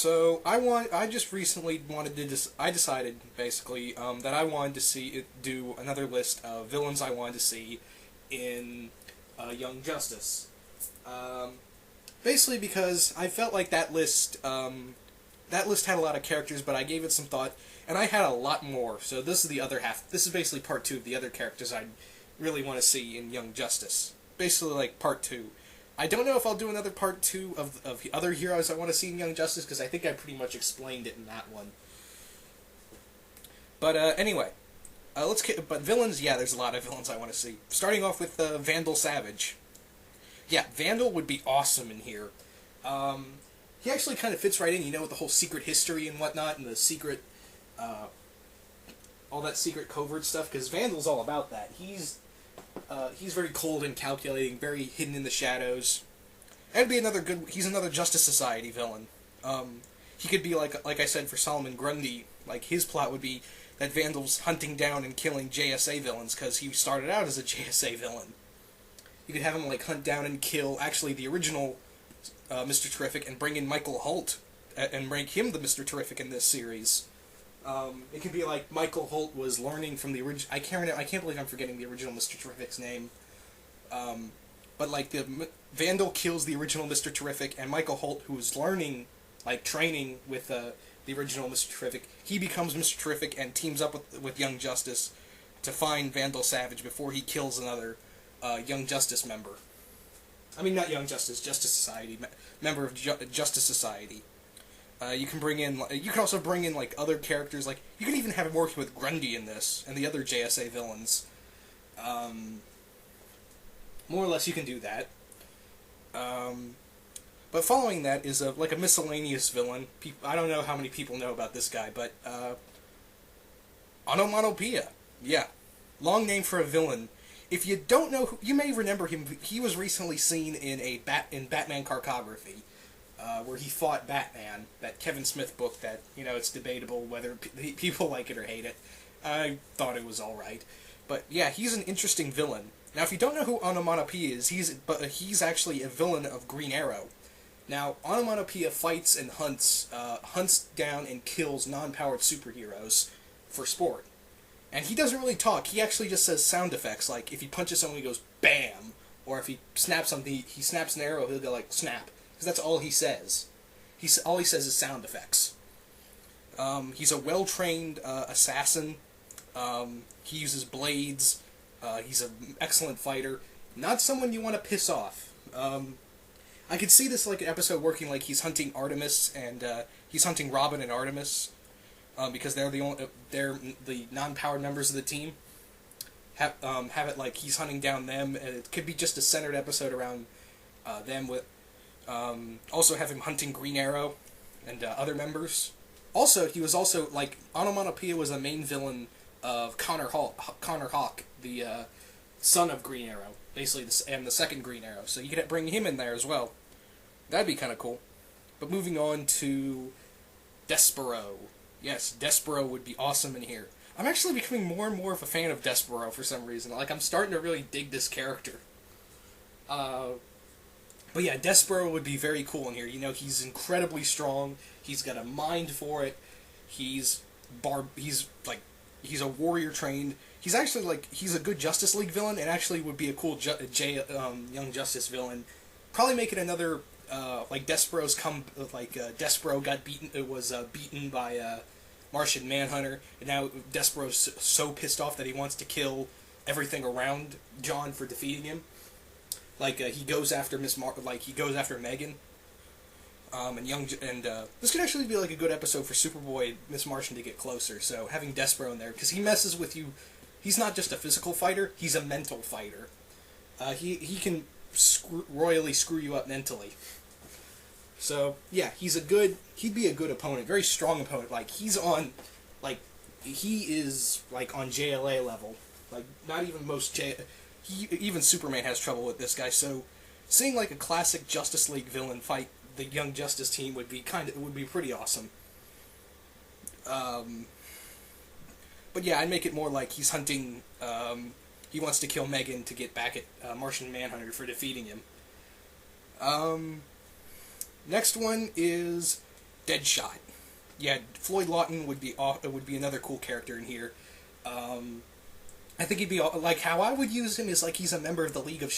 So I just recently wanted to I decided basically that I wanted to do another list of villains I wanted to see in Young Justice. Basically because I felt like that list had a lot of characters, but I gave it some thought, and I had a lot more. So this is the other half. This is basically part 2 of the other characters I really want to see in Young Justice. Basically like part 2. I don't know if I'll do another part 2 of the other heroes I want to see in Young Justice, because I think I pretty much explained it in that one. But anyway, but villains, yeah, there's a lot of villains I want to see. Starting off with Vandal Savage. Yeah, Vandal would be awesome in here. He actually kind of fits right in, with the whole secret history and whatnot, and the secret, all that secret covert stuff, because Vandal's all about that. He's very cold and calculating, very hidden in the shadows. That'd be he's another Justice Society villain. He could be like I said for Solomon Grundy, like his plot would be that Vandal's hunting down and killing JSA villains, because he started out as a JSA villain. You could have him hunt down and kill actually the original Mr. Terrific, and bring in Michael Holt and make him the Mr. Terrific in this series. It could be like Michael Holt was learning from the original. I can't believe I'm forgetting the original Mr. Terrific's name. But the Vandal kills the original Mr. Terrific, and Michael Holt, who was learning, training with the original Mr. Terrific, he becomes Mr. Terrific and teams up with Young Justice to find Vandal Savage before he kills another Young Justice member. I mean, not Young Justice, Justice Society, member of Justice Society. You can also bring in other characters. You can even have him working with Grundy in this and the other JSA villains. More or less, you can do that. But following that is a miscellaneous villain. I don't know how many people know about this guy, but Onomatopoeia. Yeah, long name for a villain. If you don't know, you may remember him. He was recently seen in Batman Cartography, where he fought Batman, that Kevin Smith book that, it's debatable whether people like it or hate it. I thought it was alright. But yeah, he's an interesting villain. Now, if you don't know who Onomatopoeia is, he's actually a villain of Green Arrow. Now, Onomatopoeia fights and hunts down and kills non-powered superheroes for sport. And he doesn't really talk. He actually just says sound effects, like if he punches someone, he goes BAM! Or if he snaps something, he snaps an arrow, he'll go snap. Because that's all he says. All he says is sound effects. He's a well-trained assassin. He uses blades. He's an excellent fighter. Not someone you want to piss off. I could see this an episode working he's hunting Artemis, and he's hunting Robin and Artemis. Because they're the non-powered members of the team. Have it he's hunting down them, and it could be just a centered episode around them. With also have him hunting Green Arrow and other members. Also, he was also Onomatopoeia was a main villain of Connor Hawke, the son of Green Arrow, basically, and the second Green Arrow. So you could bring him in there as well. That'd be kind of cool. But moving on to Despereaux. Yes, Despereaux would be awesome in here. I'm actually becoming more and more of a fan of Despereaux for some reason. I'm starting to really dig this character. But yeah, Despereaux would be very cool in here. He's incredibly strong. He's got a mind for it. He's a warrior trained. He's actually he's a good Justice League villain, and actually would be a cool Young Justice villain. Probably make it another Despereaux's Despereaux got beaten. It was beaten by Martian Manhunter, and now Despereaux's so pissed off that he wants to kill everything around John for defeating him. He goes after he goes after Megan. This could actually be a good episode for Superboy and Miss Martian to get closer. So having Despereaux in there, because he messes with you. He's not just a physical fighter; he's a mental fighter. He can royally screw you up mentally. So yeah, he'd be a good opponent, very strong opponent. He's on, he is on JLA level. Not even even Superman has trouble with this guy. So seeing a classic Justice League villain fight the Young Justice team would be pretty awesome. But yeah, I'd make it more he's hunting. He wants to kill Megan to get back at Martian Manhunter for defeating him. Next one is Deadshot. Yeah, Floyd Lawton would be another cool character in here. I think he'd be like how I would use him is like he's a member of the League of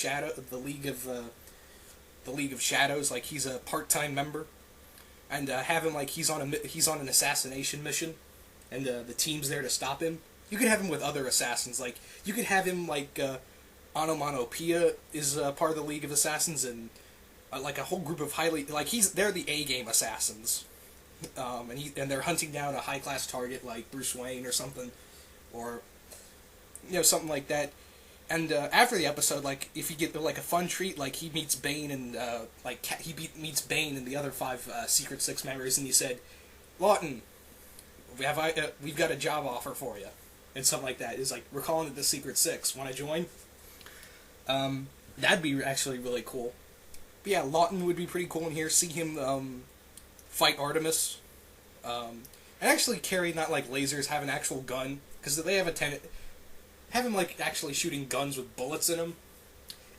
the League of Shadows. Like he's a part-time member, and have him like he's on an assassination mission, and the team's there to stop him. You could have him with other assassins. Like you could have him like Onomatopoeia is part of the League of Assassins, and like a whole group of they're the A game assassins, and they're hunting down a high class target like Bruce Wayne or something, or something like that. And after the episode, like if you get like a fun treat, like he meets Bane and meets Bane and the other 5 Secret Six members, and he said, "Lawton, we've got a job offer for you," and something like that. It's like we're calling it the Secret Six. Want to join? That'd be actually really cool. But yeah, Lawton would be pretty cool in here. See him fight Artemis, and actually carry not like lasers, have an actual gun, because they have a tendency. Have him like actually shooting guns with bullets in him,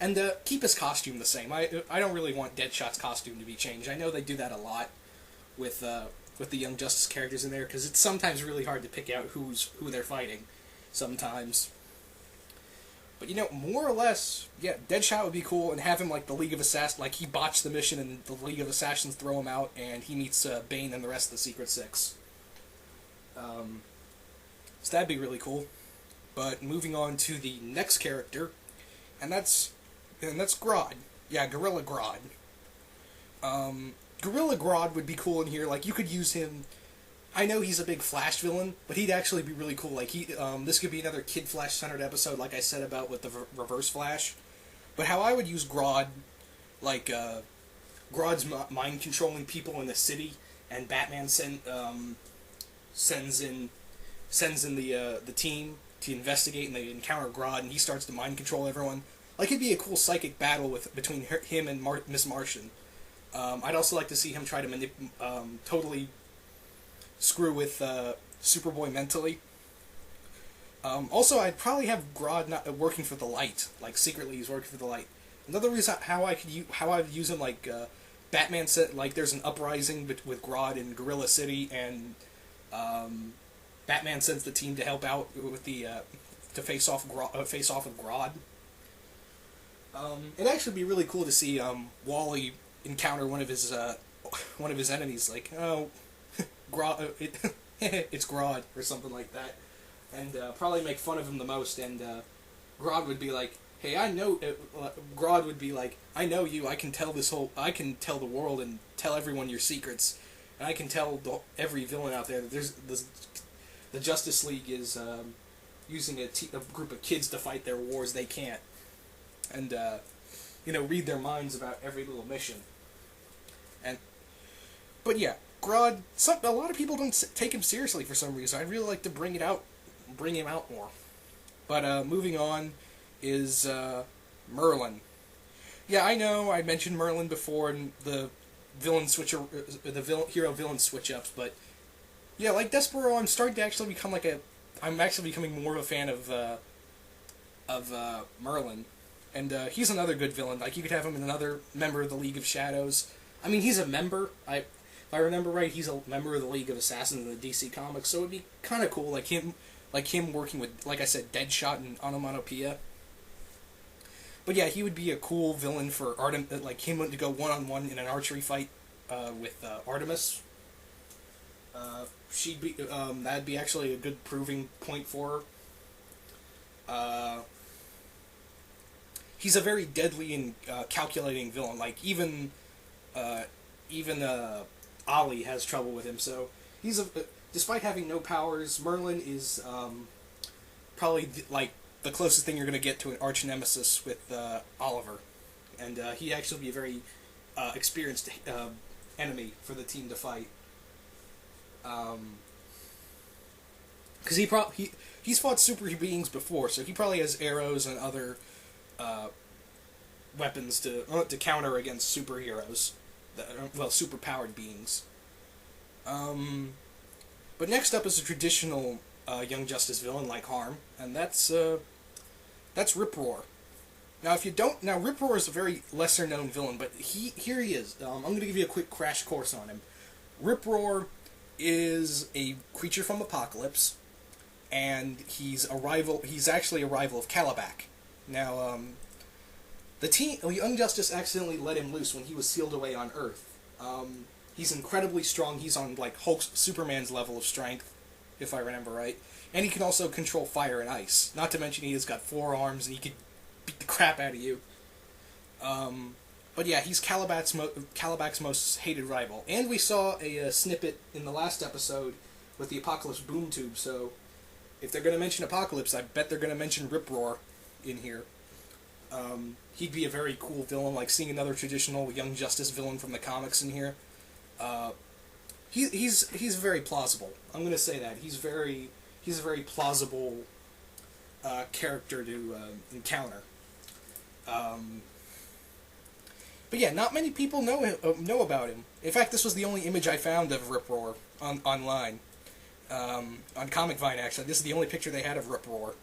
and keep his costume the same. I don't really want Deadshot's costume to be changed. I know they do that a lot with the Young Justice characters in there, because it's sometimes really hard to pick out who they're fighting. Sometimes, but more or less, yeah, Deadshot would be cool, and have him like the League of Assassins. Like he botched the mission, and the League of Assassins throw him out, and he meets Bane and the rest of the Secret Six. So that'd be really cool. But moving on to the next character, and that's Grodd. Yeah, Gorilla Grodd. Gorilla Grodd would be cool in here. Like you could use him. I know he's a big Flash villain, but he'd actually be really cool. Like this could be another Kid Flash centered episode, like I said about with the Reverse Flash. But how I would use Grodd, like Grodd's mind controlling people in the city, and Batman sends in the team to investigate, and they encounter Grodd, and he starts to mind control everyone. Like it'd be a cool psychic battle between him and Miss Martian. I'd also like to see him try to totally screw with Superboy mentally. Also, I'd probably have Grodd not working for the Light, like secretly he's working for the Light. Another reason how I'd use him, like Batman said, like there's an uprising with Grodd in Gorilla City, and Batman sends the team to help out with to face off with Grodd. It'd actually be really cool to see Wally encounter one of his enemies, like Grodd, it's Grodd or something like that, and probably make fun of him the most. And Grodd would be like, "Hey, I know." Grodd would be like, "I know you. I can tell the world and tell everyone your secrets, and I can tell every villain out there that the Justice League is using a group of kids to fight their wars they can't, and read their minds about every little mission." But yeah, Grodd. A lot of people don't take him seriously for some reason. I'd really like to bring him out more. But moving on is Merlin. Yeah, I know I mentioned Merlin before in the hero villain switch ups, but yeah, like Despereaux, I'm starting to actually become I'm actually becoming more of a fan of Merlin, and he's another good villain. Like you could have him in another member of the League of Shadows. I mean, he's a member. If I remember right, he's a member of the League of Assassins in the DC Comics, so it'd be kind of cool, like him working with, like I said, Deadshot and Onomatopoeia. But yeah, he would be a cool villain for Artemis, like him to go one-on-one in an archery fight with Artemis. She'd be that'd be actually a good proving point for her. He's a very deadly and calculating villain. Like even Ollie has trouble with him. So he's despite having no powers, Merlin is probably like the closest thing you're going to get to an arch nemesis with Oliver, and he'd actually be a very experienced enemy for the team to fight. Because he's fought super beings before, so he probably has arrows and other weapons to counter against superheroes, super powered beings. But next up is a traditional Young Justice villain like Harm, and that's Rip-Roar. Now Rip-Roar is a very lesser known villain, but here he is. I'm going to give you a quick crash course on him. Rip-Roar is a creature from Apocalypse, and he's actually a rival of Calab. Now, Young Justice accidentally let him loose when he was sealed away on Earth. He's incredibly strong. He's on, like, Superman's level of strength, if I remember right. And he can also control fire and ice. Not to mention he has got 4 arms and he could beat the crap out of you. But yeah, he's Calabac's most hated rival. And we saw a snippet in the last episode with the Apocalypse boom tube, so if they're going to mention Apocalypse, I bet they're going to mention Rip-Roar in here. He'd be a very cool villain, like seeing another traditional Young Justice villain from the comics in here. He's very plausible. I'm going to say that. He's a very plausible character to encounter. But yeah, not many people know about him. In fact, this was the only image I found of Rip-Roar online. On Comic Vine, actually. This is the only picture they had of Rip-Roar.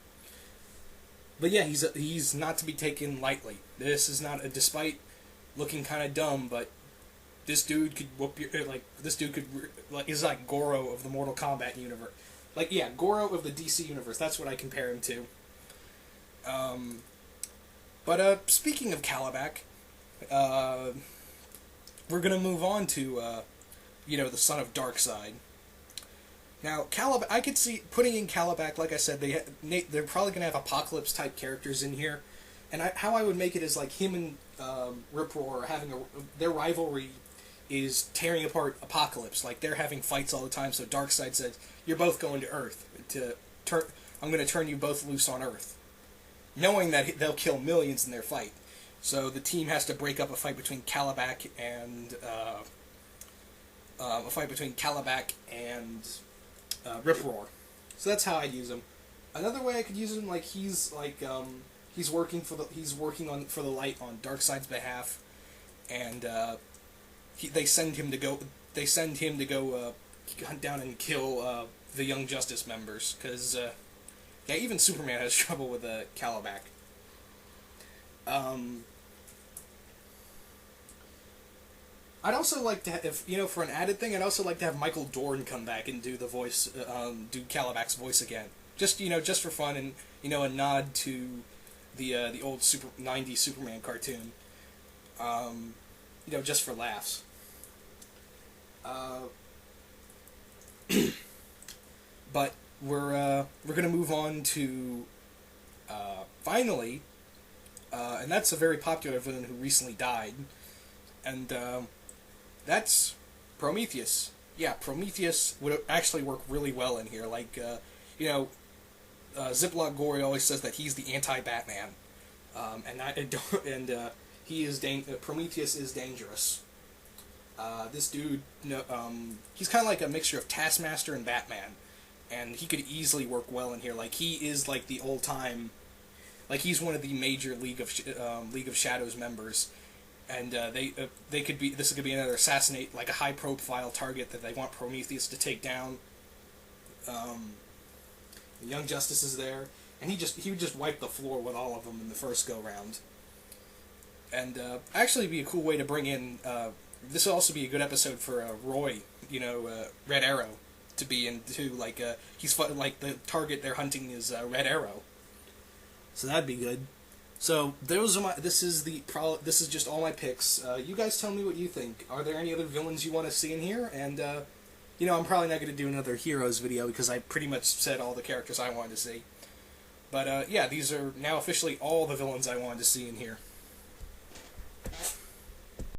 But yeah, he's not to be taken lightly. This is not, despite looking kind of dumb, but this dude could whoop your, is like Goro of the Mortal Kombat universe. Like, yeah, Goro of the DC universe, that's what I compare him to. But speaking of Calab, we're gonna move on to, the son of Darkseid. Now, Calab, I could see putting in Calab, like I said, they're probably gonna have Apocalypse-type characters in here, and how I would make it is like him and Rip-Roar having their rivalry is tearing apart Apocalypse. Like, they're having fights all the time, so Darkseid says, you're both going to Earth. I'm going to turn you both loose on Earth. Knowing that they'll kill millions in their fight. So the team has to break up a fight between Calab and Rip-Roar. So that's how I'd use him. Another way I could use him, like, he's working for the light on Darkseid's behalf, and they send him to go hunt down and kill the Young Justice members, because even Superman has trouble with Calab. I'd also like to have, for an added thing, I'd also like to have Michael Dorn come back and do the voice, do Calabac's voice again. Just for fun, and a nod to the old 90s Superman cartoon. Just for laughs. But we're gonna move on to finally, and that's a very popular villain who recently died, and that's Prometheus. Yeah, Prometheus would actually work really well in here. Like, Ziploc Gory always says that he's the anti-Batman, Prometheus is dangerous. This dude, he's kind of like a mixture of Taskmaster and Batman, and he could easily work well in here. Like, he is like the old time, like he's one of the major League of Shadows members, and this could be another like a high profile target that they want Prometheus to take down. Young Justice is there, and he would just wipe the floor with all of them in the first go round. And actually, be a cool way to bring in. This will also be a good episode for Roy, Red Arrow, to be in too. Like, he's like the target they're hunting is Red Arrow. So that'd be good. So those are this is just all my picks. You guys tell me what you think. Are there any other villains you want to see in here? And I'm probably not going to do another Heroes video because I pretty much said all the characters I wanted to see. But yeah, these are now officially all the villains I wanted to see in here.